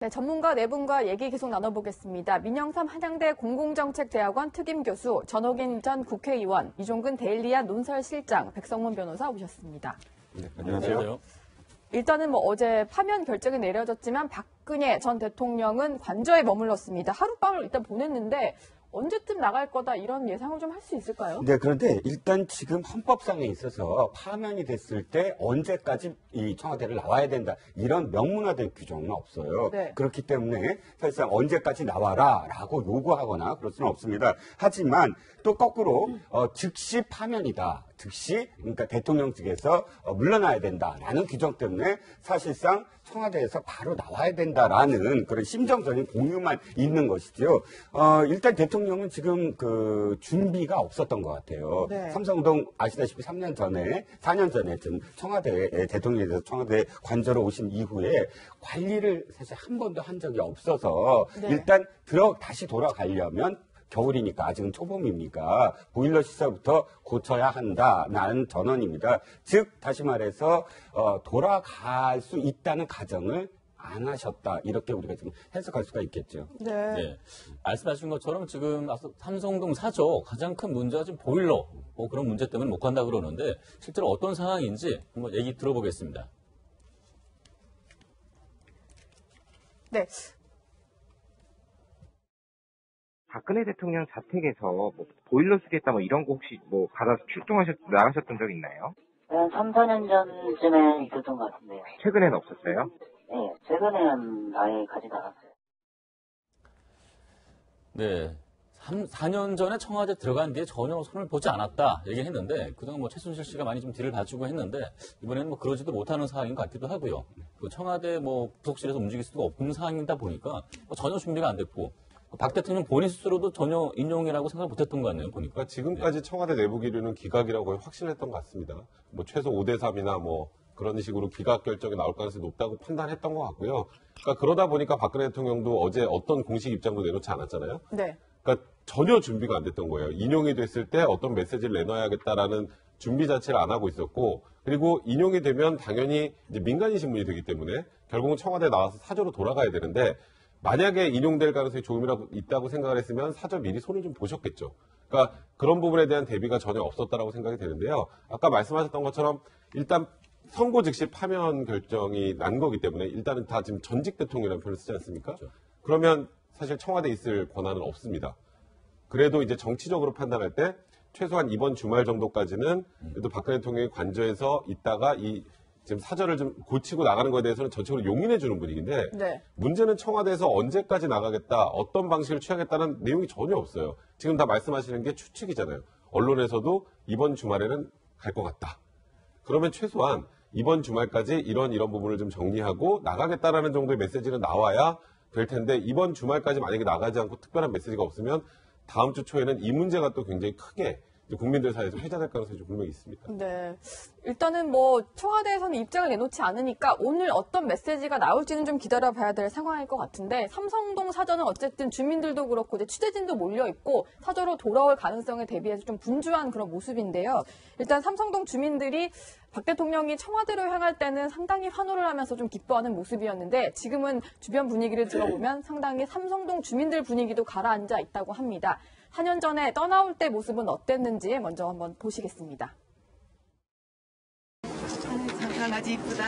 네, 전문가 네 분과 얘기 계속 나눠보겠습니다. 민영삼 한양대 공공정책대학원 특임교수, 전옥인 전 국회의원, 이종근 데일리아 논설실장, 백성문 변호사 오셨습니다. 네, 안녕하세요. 일단은 어제 파면 결정이 내려졌지만 박근혜 전 대통령은 관저에 머물렀습니다. 하룻밤을 일단 보냈는데 언제쯤 나갈 거다 이런 예상을 좀 할 수 있을까요? 네, 그런데 일단 지금 헌법상에 있어서 파면이 됐을 때 언제까지 이 청와대를 나와야 된다 이런 명문화된 규정은 없어요. 네. 그렇기 때문에 사실상 언제까지 나와라라고 요구하거나 그럴 수는 없습니다. 하지만 또 거꾸로 즉시 파면이다. 즉시 그러니까 대통령 측에서 물러나야 된다라는 규정 때문에 사실상 청와대에서 바로 나와야 된다라는 그런 심정적인 공유만 있는 것이죠. 일단 대통령은 지금 그 준비가 없었던 것 같아요. 네. 삼성동 아시다시피 4년 전에 좀 청와대 대통령에서 청와대 관저로 오신 이후에 관리를 사실 한 번도 한 적이 없어서 네. 일단 다시 돌아가려면 겨울이니까 아직은 초봄이니까 보일러 시설부터 고쳐야 한다라는 전언입니다. 즉 다시 말해서 돌아갈 수 있다는 가정을 안 하셨다 이렇게 우리가 좀 해석할 수가 있겠죠. 네. 네. 말씀하신 것처럼 지금 삼성동 사저 가장 큰 문제가 지금 보일러 그런 문제 때문에 못 간다 그러는데 실제로 어떤 상황인지 한번 얘기 들어보겠습니다. 네. 박근혜 대통령 자택에서 보일러 쓰겠다 이런 거 혹시 받아서 나가셨던 적 있나요? 한 3, 4년 전쯤에 있었던 것 같은데요. 최근에는 없었어요? 네, 최근에는 아예 가지도 않았어요. 네. 4년 전에 청와대 들어간 뒤에 전혀 손을 보지 않았다 얘기했는데 그동안 최순실 씨가 많이 좀 뒤를 봐주고 했는데 이번에는 그러지도 못하는 상황인 것 같기도 하고요. 그 청와대 부속실에서 움직일 수가 없는 상황이다 보니까 전혀 준비가 안 됐고 박 대통령 본인 스스로도 전혀 인용이라고 생각 못했던 것 같네요, 보니까. 그러니까 지금까지 청와대 내부 기류는 기각이라고 확신했던 것 같습니다. 최소 5대3이나 그런 식으로 기각 결정이 나올 가능성이 높다고 판단했던 것 같고요. 그러니까 그러다 보니까 박근혜 대통령도 어제 어떤 공식 입장도 내놓지 않았잖아요. 네. 그러니까 전혀 준비가 안 됐던 거예요. 인용이 됐을 때 어떤 메시지를 내놔야겠다라는 준비 자체를 안 하고 있었고, 그리고 인용이 되면 당연히 이제 민간인 신문이 되기 때문에 결국은 청와대에 나와서 사저로 돌아가야 되는데, 만약에 인용될 가능성이 조금이라도 있다고 생각을 했으면 사저 미리 손을 좀 보셨겠죠. 그러니까 그런 부분에 대한 대비가 전혀 없었다라고 생각이 되는데요. 아까 말씀하셨던 것처럼 일단 선고 즉시 파면 결정이 난 거기 때문에 일단은 다 지금 전직 대통령이라는 표현을 쓰지 않습니까? 그렇죠. 그러면 사실 청와대에 있을 권한은 없습니다. 그래도 이제 정치적으로 판단할 때 최소한 이번 주말 정도까지는 그래도 박근혜 대통령이 관저에서 있다가 지금 사절을 좀 고치고 나가는 것에 대해서는 전체적으로 용인해 주는 분위기인데 네. 문제는 청와대에서 언제까지 나가겠다, 어떤 방식을 취하겠다는 내용이 전혀 없어요. 지금 다 말씀하시는 게 추측이잖아요. 언론에서도 이번 주말에는 갈 것 같다. 그러면 최소한 이번 주말까지 이런 부분을 좀 정리하고 나가겠다라는 정도의 메시지는 나와야 될 텐데 이번 주말까지 만약에 나가지 않고 특별한 메시지가 없으면 다음 주 초에는 이 문제가 또 굉장히 크게 국민들 사이에서 회자될 가능성이 좀 분명히 있습니다. 네. 일단은 청와대에서는 입장을 내놓지 않으니까 오늘 어떤 메시지가 나올지는 좀 기다려봐야 될 상황일 것 같은데 삼성동 사저는 어쨌든 주민들도 그렇고 이제 취재진도 몰려있고 사저로 돌아올 가능성에 대비해서 좀 분주한 그런 모습인데요. 일단 삼성동 주민들이 박 대통령이 청와대로 향할 때는 상당히 환호를 하면서 좀 기뻐하는 모습이었는데 지금은 주변 분위기를 들어보면 상당히 삼성동 주민들 분위기도 가라앉아 있다고 합니다. 4년 전에 떠나올 때 모습은 어땠는지 먼저 한번 보시겠습니다. 참 강아지 이쁘다.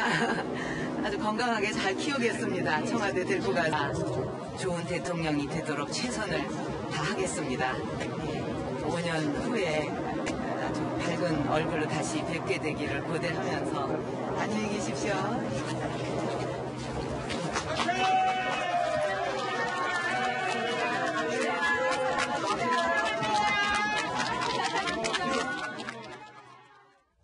아주 건강하게 잘 키우겠습니다. 청와대 데리고 가서 좋은 대통령이 되도록 최선을 다하겠습니다. 5년 후에 아주 밝은 얼굴로 다시 뵙게 되기를 고대하면서 안녕히 계십시오.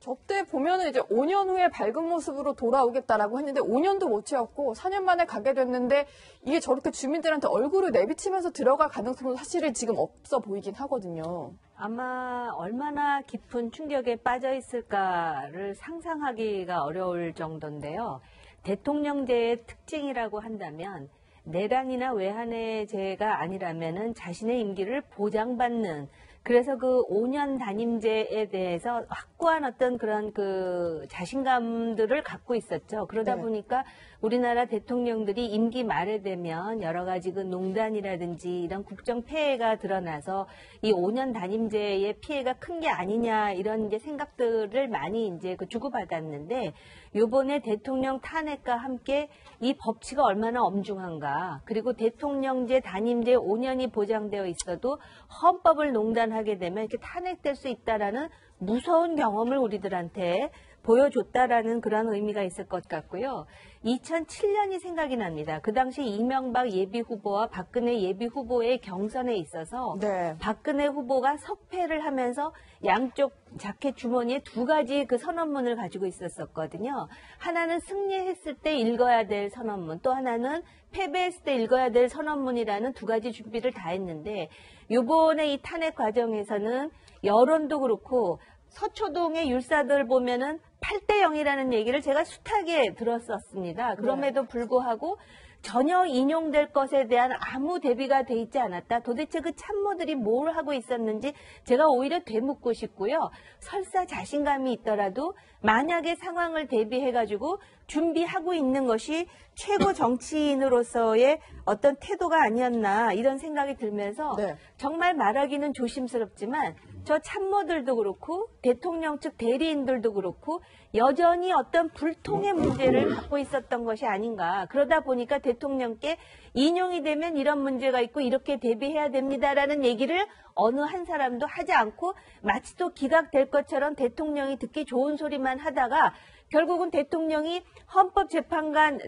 저때 보면은 이제 5년 후에 밝은 모습으로 돌아오겠다라고 했는데 5년도 못 채웠고 4년 만에 가게 됐는데 이게 저렇게 주민들한테 얼굴을 내비치면서 들어갈 가능성도 사실은 지금 없어 보이긴 하거든요. 아마 얼마나 깊은 충격에 빠져 있을까를 상상하기가 어려울 정도인데요. 대통령제의 특징이라고 한다면 내란이나 외환의 죄가 아니라면은 자신의 임기를 보장받는 그래서 그 5년 단임제에 대해서 확고한 어떤 그런 그 자신감들을 갖고 있었죠. 그러다 네. 보니까 우리나라 대통령들이 임기 말에 되면 여러 가지 그 농단이라든지 이런 국정 폐해가 드러나서 이 5년 단임제의 피해가 큰 게 아니냐 이런 이제 생각들을 많이 이제 그 주고받았는데 요번에 대통령 탄핵과 함께 이 법치가 얼마나 엄중한가, 그리고 대통령제 단임제 5년이 보장되어 있어도 헌법을 농단하게 되면 이렇게 탄핵될 수 있다라는 무서운 경험을 우리들한테 보여줬다라는 그런 의미가 있을 것 같고요. 2007년이 생각이 납니다. 그 당시 이명박 예비후보와 박근혜 예비후보의 경선에 있어서 네. 박근혜 후보가 석패를 하면서 양쪽 자켓 주머니에 두 가지 그 선언문을 가지고 있었거든요. 하나는 승리했을 때 읽어야 될 선언문, 또 하나는 패배했을 때 읽어야 될 선언문이라는 두 가지 준비를 다 했는데 이번에 이 탄핵 과정에서는 여론도 그렇고 서초동의 율사들 보면은 8대 0이라는 얘기를 제가 숱하게 들었었습니다. 그럼에도 불구하고 전혀 인용될 것에 대한 아무 대비가 돼 있지 않았다. 도대체 그 참모들이 뭘 하고 있었는지 제가 오히려 되묻고 싶고요. 설사 자신감이 있더라도 만약에 상황을 대비해가지고 준비하고 있는 것이 최고 정치인으로서의 어떤 태도가 아니었나 이런 생각이 들면서 네. 정말 말하기는 조심스럽지만 저 참모들도 그렇고 대통령 측 대리인들도 그렇고 여전히 어떤 불통의 문제를 갖고 있었던 것이 아닌가. 그러다 보니까 대통령께 인용이 되면 이런 문제가 있고 이렇게 대비해야 됩니다라는 얘기를 어느 한 사람도 하지 않고 마치 또 기각될 것처럼 대통령이 듣기 좋은 소리만 하다가 결국은 대통령이 헌법재판관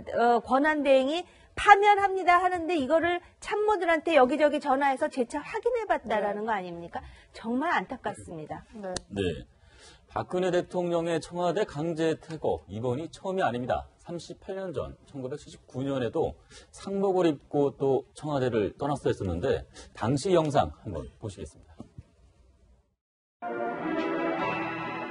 권한대행이 파면합니다 하는데 이거를 참모들한테 여기저기 전화해서 재차 확인해봤다라는 거 아닙니까? 정말 안타깝습니다. 네. 네. 박근혜 대통령의 청와대 강제 퇴거 이번이 처음이 아닙니다. 38년 전 1979년에도 상복을 입고 또 청와대를 떠났어 했었는데 당시 영상 한번 보시겠습니다.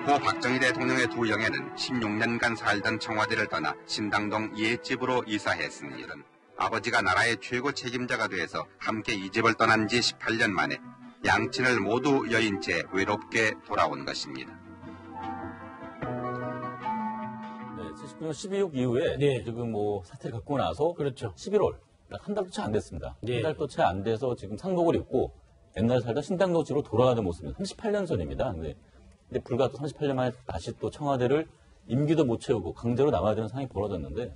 고 박정희 대통령의 두 영예는 16년간 살던 청와대를 떠나 신당동 옛집으로 이사했으니 이른 아버지가 나라의 최고 책임자가 돼서 함께 이 집을 떠난 지 18년 만에 양친을 모두 여인 채 외롭게 돌아온 것입니다. 네, 79년 12.6 이후에 네. 지금 뭐 사태를 겪고 나서 그렇죠. 11월 한 달도 채 안 됐습니다. 네. 한 달도 채 안 돼서 지금 상복을 입고 옛날 살던 신당동 집으로 돌아가는 모습입니다. 38년 전입니다. 근데 불과 또 38년 만에 다시 또 청와대를 임기도 못 채우고 강제로 나와야 되는 상황이 벌어졌는데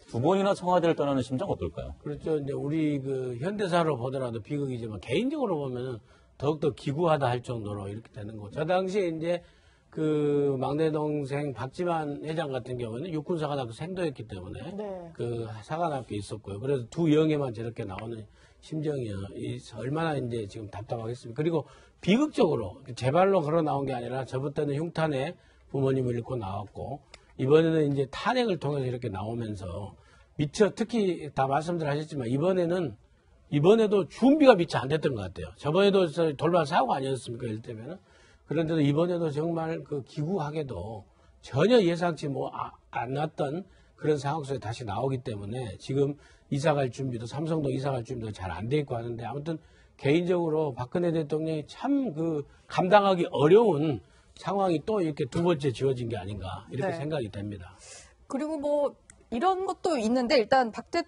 두 번이나 청와대를 떠나는 심정 어떨까요? 그렇죠. 이제 우리 그 현대사로 보더라도 비극이지만 개인적으로 보면은 더욱더 기구하다 할 정도로 이렇게 되는 거죠. 저 당시에 이제 그 막내 동생 박지만 회장 같은 경우는 육군사관학교 생도였기 때문에 네. 그 사관학교에 있었고요. 그래서 두 영예만 저렇게 나오는 심정이 얼마나 이제 지금 답답하겠습니까? 그리고 비극적으로 제 발로 걸어 나온 게 아니라 저부터는 흉탄에 부모님을 잃고 나왔고 이번에는 이제 탄핵을 통해서 이렇게 나오면서 미처 특히 다 말씀들 하셨지만 이번에도 준비가 미처 안 됐던 것 같아요. 저번에도 돌발 사고 아니었습니까? 이를테면은. 그런데도 이번에도 정말 그 기구하게도 전혀 예상치 않았던 그런 상황 속에 다시 나오기 때문에 지금 이사갈 준비도 삼성동 이사갈 준비도 잘 안 돼 있고 하는데 아무튼 개인적으로 박근혜 대통령이 참 그 감당하기 어려운 상황이 또 이렇게 두 번째 지어진 게 아닌가 이렇게 네. 생각이 됩니다. 그리고 뭐 이런 것도 있는데 일단 박 전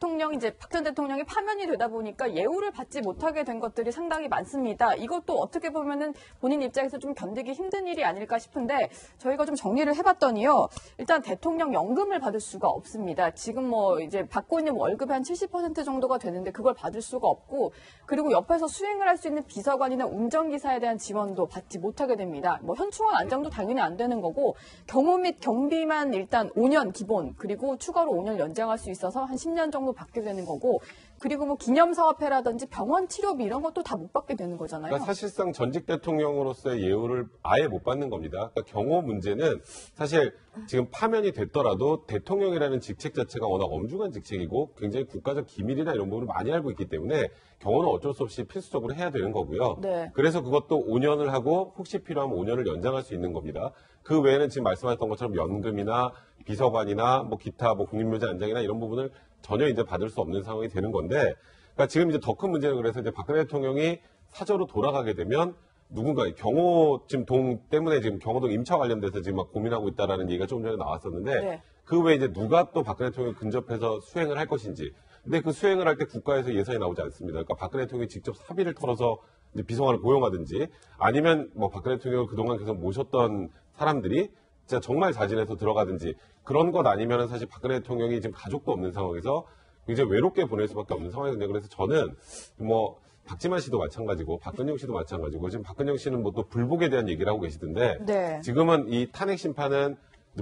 대통령이 파면이 되다 보니까 예우를 받지 못하게 된 것들이 상당히 많습니다. 이것도 어떻게 보면은 본인 입장에서 좀 견디기 힘든 일이 아닐까 싶은데 저희가 좀 정리를 해봤더니요. 일단 대통령 연금을 받을 수가 없습니다. 지금 뭐 이제 받고 있는 월급의 한 70% 정도가 되는데 그걸 받을 수가 없고 그리고 옆에서 수행을 할 수 있는 비서관이나 운전기사에 대한 지원도 받지 못하게 됩니다. 뭐 현충원 안장도 당연히 안 되는 거고 경호 및 경비만 일단 5년 기본 그리고 추가로 5년 연장할 수 있어서 한 10년 정도 받게 되는 거고 그리고 뭐 기념사업회라든지 병원 치료비 이런 것도 다 못 받게 되는 거잖아요. 그러니까 사실상 전직 대통령으로서의 예우를 아예 못 받는 겁니다. 그러니까 경호 문제는 사실 지금 파면이 됐더라도 대통령이라는 직책 자체가 워낙 엄중한 직책이고 굉장히 국가적 기밀이나 이런 부분을 많이 알고 있기 때문에 경호는 어쩔 수 없이 필수적으로 해야 되는 거고요. 네. 그래서 그것도 5년을 하고 혹시 필요하면 5년을 연장할 수 있는 겁니다. 그 외에는 지금 말씀하셨던 것처럼 연금이나 비서관이나 뭐 기타 뭐 국립묘지 안장이나 이런 부분을 전혀 이제 받을 수 없는 상황이 되는 건데, 그러니까 지금 이제 더 큰 문제는 그래서 이제 박근혜 대통령이 사저로 돌아가게 되면 누군가 경호 지금 동 때문에 지금 경호동 임차 관련돼서 지금 막 고민하고 있다라는 얘기가 조금 전에 나왔었는데 네. 그 외에 이제 누가 또 박근혜 대통령이 근접해서 수행을 할 것인지. 근데 그 수행을 할 때 국가에서 예산이 나오지 않습니다. 그러니까 박근혜 대통령이 직접 사비를 털어서 이제 비서관을 고용하든지 아니면 뭐 박근혜 대통령을 그동안 계속 모셨던 사람들이 진짜 정말 자진해서 들어가든지 그런 것 아니면은 사실 박근혜 대통령이 지금 가족도 없는 상황에서 굉장히 외롭게 보낼 수밖에 없는 상황이거든요. 그래서 저는 뭐 박지만 씨도 마찬가지고 박근영 씨도 마찬가지고 지금 박근영 씨는 뭐 또 불복에 대한 얘기를 하고 계시던데 네. 지금은 이 탄핵 심판은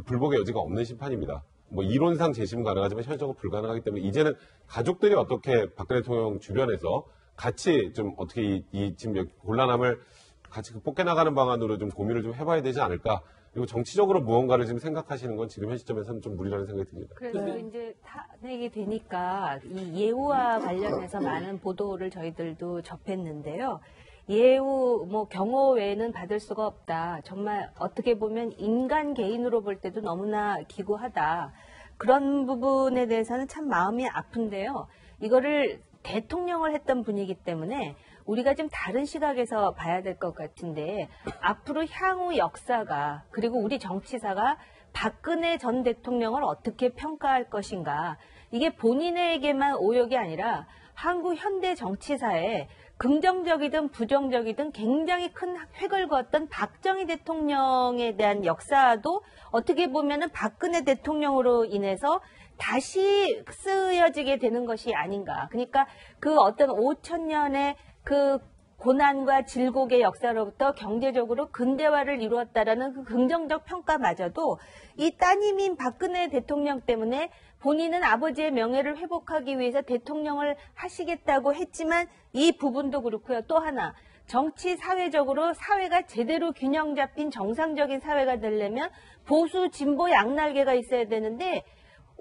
불복의 여지가 없는 심판입니다. 뭐 이론상 재심 가능하지만 현실적으로 불가능하기 때문에 이제는 가족들이 어떻게 박근혜 대통령 주변에서 같이 좀 어떻게 이 지금 곤란함을 같이 극복해 나가는 방안으로 좀 고민을 좀 해봐야 되지 않을까. 그리고 정치적으로 무언가를 지금 생각하시는 건 지금 현 시점에서는 좀 무리라는 생각이 듭니다. 그래서 이제 탄핵이 되니까 이 예우와 관련해서 많은 보도를 저희들도 접했는데요. 예우, 뭐 경호 외에는 받을 수가 없다. 정말 어떻게 보면 인간 개인으로 볼 때도 너무나 기구하다. 그런 부분에 대해서는 참 마음이 아픈데요. 이거를 대통령을 했던 분이기 때문에 우리가 좀 다른 시각에서 봐야 될 것 같은데 앞으로 향후 역사가 그리고 우리 정치사가 박근혜 전 대통령을 어떻게 평가할 것인가. 이게 본인에게만 오역이 아니라 한국 현대 정치사에 긍정적이든 부정적이든 굉장히 큰 획을 그었던 박정희 대통령에 대한 역사도 어떻게 보면은 박근혜 대통령으로 인해서 다시 쓰여지게 되는 것이 아닌가. 그러니까 그 어떤 5,000년의 그 고난과 질곡의 역사로부터 경제적으로 근대화를 이루었다라는 그 긍정적 평가마저도 이 따님인 박근혜 대통령 때문에 본인은 아버지의 명예를 회복하기 위해서 대통령을 하시겠다고 했지만 이 부분도 그렇고요. 또 하나 정치 사회적으로 사회가 제대로 균형 잡힌 정상적인 사회가 되려면 보수 진보 양날개가 있어야 되는데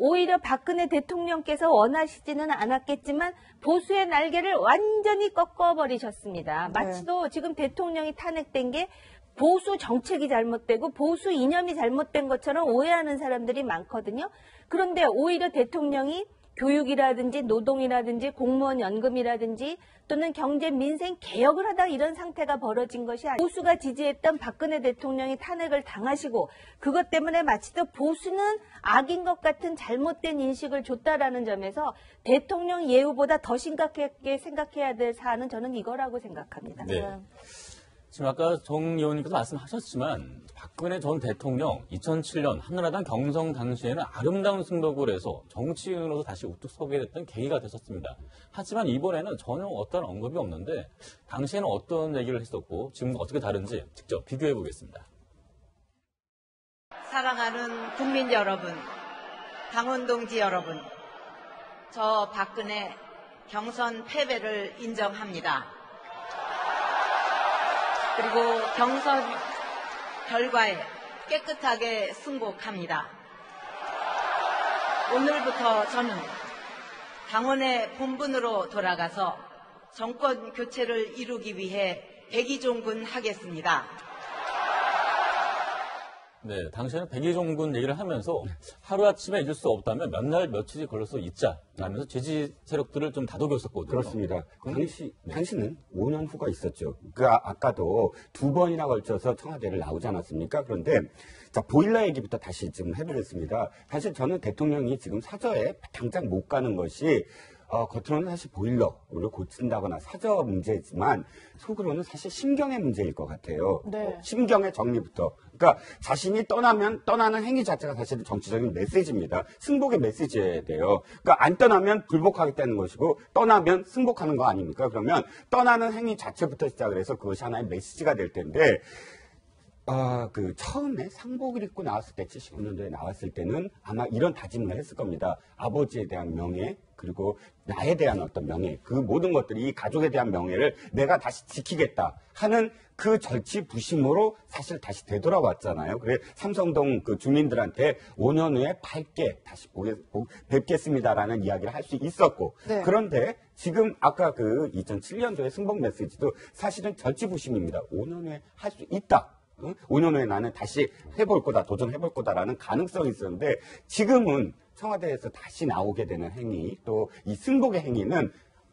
오히려 박근혜 대통령께서 원하시지는 않았겠지만 보수의 날개를 완전히 꺾어버리셨습니다. 마치도 지금 대통령이 탄핵된 게 보수 정책이 잘못되고 보수 이념이 잘못된 것처럼 오해하는 사람들이 많거든요. 그런데 오히려 대통령이 교육이라든지 노동이라든지 공무원 연금이라든지 또는 경제 민생 개혁을 하다 이런 상태가 벌어진 것이 아니고 보수가 지지했던 박근혜 대통령이 탄핵을 당하시고 그것 때문에 마치도 보수는 악인 것 같은 잘못된 인식을 줬다라는 점에서 대통령 예우보다 더 심각하게 생각해야 될 사안은 저는 이거라고 생각합니다. 네. 지금 아까 정 의원님께서 말씀하셨지만 박근혜 전 대통령 2007년 한나라당 경선 당시에는 아름다운 승복을 해서 정치인으로서 다시 우뚝 서게 됐던 계기가 됐었습니다. 하지만 이번에는 전혀 어떤 언급이 없는데 당시에는 어떤 얘기를 했었고 지금 어떻게 다른지 직접 비교해 보겠습니다. 사랑하는 국민 여러분, 당원 동지 여러분, 저 박근혜 경선 패배를 인정합니다. 그리고 경선 결과에 깨끗하게 승복합니다. 오늘부터 저는 당원의 본분으로 돌아가서 정권 교체를 이루기 위해 백의종군하겠습니다. 네, 당시에는 백의종군 얘기를 하면서 하루아침에 잊을 수 없다면 몇 날 며칠이 걸려서 잊자라면서 지지 세력들을 좀 다독였었거든요. 그렇습니다. 당시는 5년 후가 있었죠. 아까도 2번이나 걸쳐서 청와대를 나오지 않았습니까? 그런데 자, 보일러 얘기부터 다시 지금 해보겠습니다. 사실 저는 대통령이 지금 사저에 당장 못 가는 것이 겉으로는 사실 보일러를 고친다거나 사저 문제지만 속으로는 사실 심경의 문제일 것 같아요. 네. 심경의 정리부터. 그러니까 자신이 떠나는 행위 자체가 사실은 정치적인 메시지입니다. 승복의 메시지여야 돼요. 그러니까 안 떠나면 불복하겠다는 것이고 떠나면 승복하는 거 아닙니까? 그러면 떠나는 행위 자체부터 시작을 해서 그것이 하나의 메시지가 될 텐데 처음에 상복을 입고 나왔을 때, 79년도에 나왔을 때는 아마 이런 다짐을 했을 겁니다. 아버지에 대한 명예, 그리고 나에 대한 어떤 명예, 그 모든 것들이 이 가족에 대한 명예를 내가 다시 지키겠다 하는 그 절치부심으로 사실 다시 되돌아왔잖아요. 그래, 삼성동 그 주민들한테 5년 후에 밝게 다시 뵙겠습니다라는 이야기를 할 수 있었고. 네. 그런데 지금 아까 그 2007년도의 승복 메시지도 사실은 절치부심입니다. 5년 후에 할 수 있다. 5년 후에 나는 다시 해볼 거다, 도전해볼 거다라는 가능성이 있었는데 지금은 청와대에서 다시 나오게 되는 행위, 또 이 승복의 행위는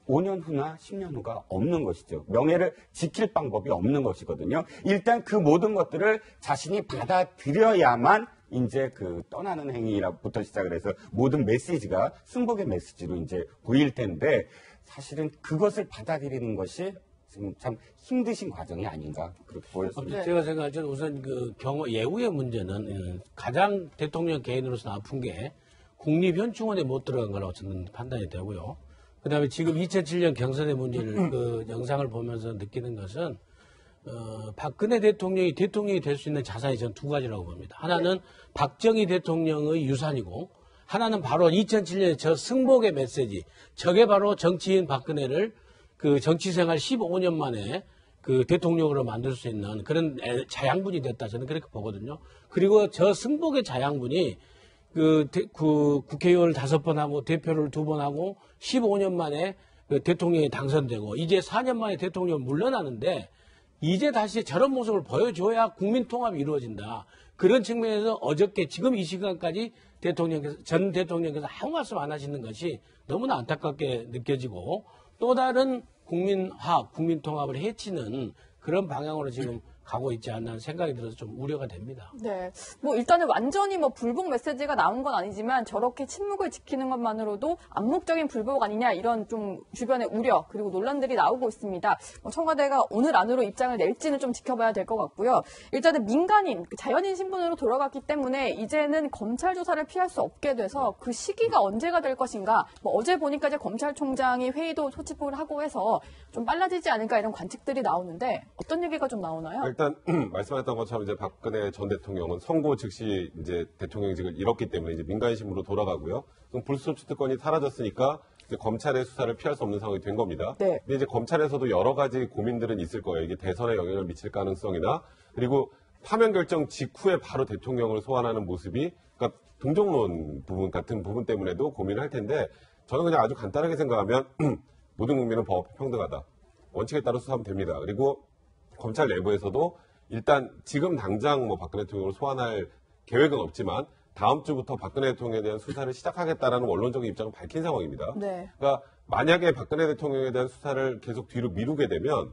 5년 후나 10년 후가 없는 것이죠. 명예를 지킬 방법이 없는 것이거든요. 일단 그 모든 것들을 자신이 받아들여야만 이제 그 떠나는 행위라부터 시작을 해서 모든 메시지가 승복의 메시지로 이제 보일 텐데 사실은 그것을 받아들이는 것이 지금 참 힘드신 과정이 아닌가 그렇게 보였습니다. 제가 생각할 때는 우선 그 예우의 문제는 가장 대통령 개인으로서 아픈 게 국립현충원에 못 들어간 거라고 저는 판단이 되고요. 그다음에 지금 2007년 경선의 문제를 그 영상을 보면서 느끼는 것은 박근혜 대통령이 될 수 있는 자산이 저는 두 가지라고 봅니다. 하나는 박정희 대통령의 유산이고 하나는 바로 2007년에 저 승복의 메시지. 저게 바로 정치인 박근혜를 그 정치생활 15년 만에 그 대통령으로 만들 수 있는 그런 자양분이 됐다. 저는 그렇게 보거든요. 그리고 저 승복의 자양분이 그 국회의원을 5번 하고 대표를 2번 하고 15년 만에 그 대통령이 당선되고 이제 4년 만에 대통령 물러나는데 이제 다시 저런 모습을 보여줘야 국민 통합이 이루어진다. 그런 측면에서 어저께 지금 이 시간까지 전 대통령께서 아무 말씀 안 하시는 것이 너무나 안타깝게 느껴지고 또 다른 국민화, 국민 통합을 해치는 그런 방향으로 지금 가고 있지 않나 하는 생각이 들어서 좀 우려가 됩니다. 네. 뭐 일단은 완전히 뭐 불복 메시지가 나온 건 아니지만 저렇게 침묵을 지키는 것만으로도 암묵적인 불복 아니냐 이런 좀 주변의 우려 그리고 논란들이 나오고 있습니다. 청와대가 오늘 안으로 입장을 낼지는 좀 지켜봐야 될 것 같고요. 일단은 민간인, 자연인 신분으로 돌아갔기 때문에 이제는 검찰 조사를 피할 수 없게 돼서 그 시기가 언제가 될 것인가. 뭐 어제 보니까 이제 검찰총장이 회의도 소집을 하고 해서 좀 빨라지지 않을까 이런 관측들이 나오는데 어떤 얘기가 좀 나오나요? 일단 말씀하셨던 것처럼 이제 박근혜 전 대통령은 선고 즉시 이제 대통령직을 잃었기 때문에 이제 민간인 신분으로 돌아가고요. 그럼 불소추 특권이 사라졌으니까 이제 검찰의 수사를 피할 수 없는 상황이 된 겁니다. 네. 근데 이제 검찰에서도 여러 가지 고민들은 있을 거예요. 이게 대선에 영향을 미칠 가능성이나 그리고 파면 결정 직후에 바로 대통령을 소환하는 모습이 그러니까 동정론 부분 같은 부분 때문에도 고민을 할 텐데 저는 그냥 아주 간단하게 생각하면 모든 국민은 법 앞에 평등하다. 원칙에 따라 수사하면 됩니다. 그리고 검찰 내부에서도 일단 지금 당장 뭐 박근혜 대통령을 소환할 계획은 없지만 다음 주부터 박근혜 대통령에 대한 수사를 시작하겠다라는 원론적인 입장을 밝힌 상황입니다. 네. 그러니까 만약에 박근혜 대통령에 대한 수사를 계속 뒤로 미루게 되면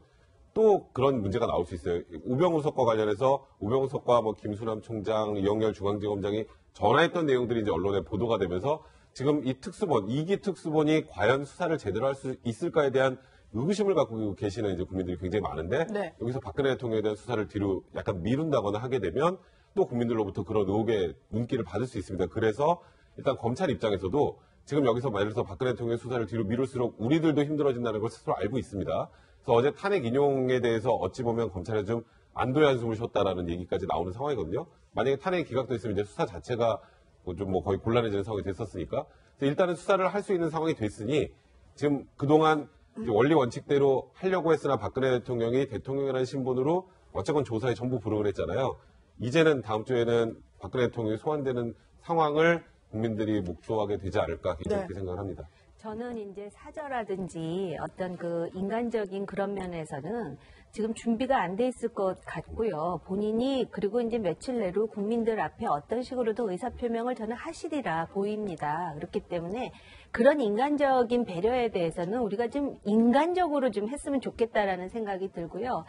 또 그런 문제가 나올 수 있어요. 우병우석과 관련해서 우병우석과 뭐 김수남 총장, 이영렬 중앙지검장이 전화했던 내용들이 이제 언론에 보도가 되면서 지금 이 특수본, 2기 특수본이 과연 수사를 제대로 할 수 있을까에 대한 의구심을 갖고 계시는 이제 국민들이 굉장히 많은데 네. 여기서 박근혜 대통령에 대한 수사를 뒤로 약간 미룬다거나 하게 되면 또 국민들로부터 그런 의혹의 눈길을 받을 수 있습니다. 그래서 일단 검찰 입장에서도 지금 여기서 예를 들어서 박근혜 대통령의 수사를 뒤로 미룰수록 우리들도 힘들어진다는 걸 스스로 알고 있습니다. 그래서 어제 탄핵 인용에 대해서 어찌 보면 검찰에 좀 안도의 한숨을 쉬었다라는 얘기까지 나오는 상황이거든요. 만약에 탄핵이 기각됐으면 이제 수사 자체가 좀 뭐 거의 곤란해지는 상황이 됐었으니까 그래서 일단은 수사를 할 수 있는 상황이 됐으니 지금 그동안 이제 원리 원칙대로 하려고 했으나 박근혜 대통령이 대통령이라는 신분으로 어쨌건 조사에 전부 불응을 했잖아요. 이제는 다음 주에는 박근혜 대통령이 소환되는 상황을 국민들이 목도하게 되지 않을까 이렇게 생각을 합니다. 저는 이제 사저라든지 어떤 그 인간적인 그런 면에서는 지금 준비가 안 돼 있을 것 같고요. 본인이 그리고 이제 며칠 내로 국민들 앞에 어떤 식으로도 의사표명을 저는 하시리라 보입니다. 그렇기 때문에 그런 인간적인 배려에 대해서는 우리가 좀 인간적으로 좀 했으면 좋겠다라는 생각이 들고요.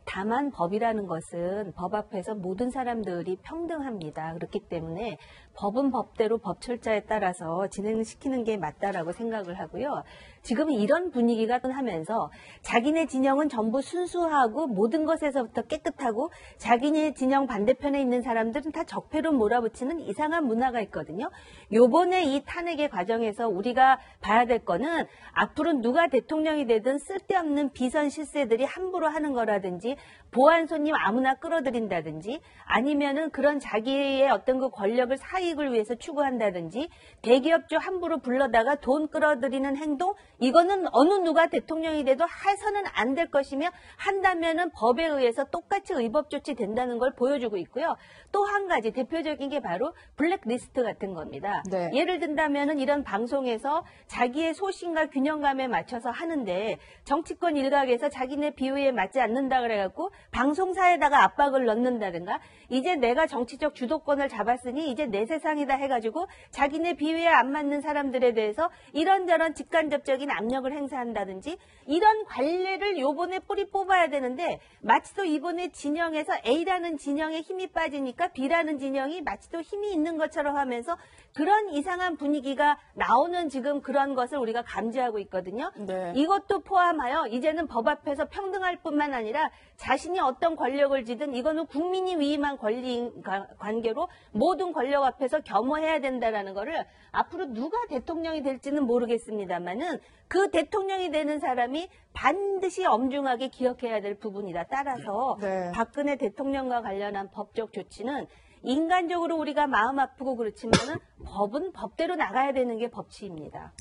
다만 법이라는 것은 법 앞에서 모든 사람들이 평등합니다. 그렇기 때문에 법은 법대로 법 철자에 따라서 진행시키는 게 맞다라고 생각을 하고요. 지금 이런 분위기가 하면서 자기네 진영은 전부 순수하고 모든 것에서부터 깨끗하고 자기네 진영 반대편에 있는 사람들은 다 적폐로 몰아붙이는 이상한 문화가 있거든요. 요번에 이 탄핵의 과정에서 우리가 봐야 될 거는 앞으로 누가 대통령이 되든 쓸데없는 비선 실세들이 함부로 하는 거라든지 보안 손님 아무나 끌어들인다든지 아니면은 그런 자기의 어떤 그 권력을 사익을 위해서 추구한다든지 대기업주 함부로 불러다가 돈 끌어들이는 행동 이거는 어느 누가 대통령이 돼도 해서는 안 될 것이며 한다면은 법에 의해서 똑같이 의법 조치된다는 걸 보여주고 있고요. 또 한 가지 대표적인 게 바로 블랙리스트 같은 겁니다. 네. 예를 든다면은 이런 방송에서 자기의 소신과 균형감에 맞춰서 하는데 정치권 일각에서 자기네 비유에 맞지 않는다 그래가지고 얘기하고 방송사에다가 압박을 넣는다든가 이제 내가 정치적 주도권을 잡았으니 이제 내 세상이다 해가지고 자기네 비위에 안 맞는 사람들에 대해서 이런저런 직간접적인 압력을 행사한다든지 이런 관례를 요번에 뿌리 뽑아야 되는데 마치 또 이번에 진영에서 A라는 진영에 힘이 빠지니까 B라는 진영이 마치 또 힘이 있는 것처럼 하면서 그런 이상한 분위기가 나오는 지금 그런 것을 우리가 감지하고 있거든요. 네. 이것도 포함하여 이제는 법 앞에서 평등할 뿐만 아니라 자신이 어떤 권력을 쥐든 이거는 국민이 위임한 권리인 관계로 모든 권력 앞에서 겸허해야 된다라는 거를 앞으로 누가 대통령이 될지는 모르겠습니다만은 그 대통령이 되는 사람이 반드시 엄중하게 기억해야 될 부분이다. 따라서 네. 박근혜 대통령과 관련한 법적 조치는 인간적으로 우리가 마음 아프고 그렇지만은 법은 법대로 나가야 되는 게 법치입니다.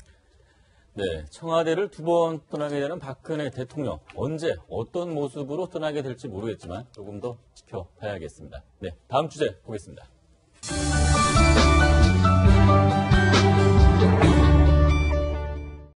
네, 청와대를 두 번 떠나게 되는 박근혜 대통령. 언제 어떤 모습으로 떠나게 될지 모르겠지만 조금 더 지켜봐야겠습니다. 네, 다음 주제 보겠습니다.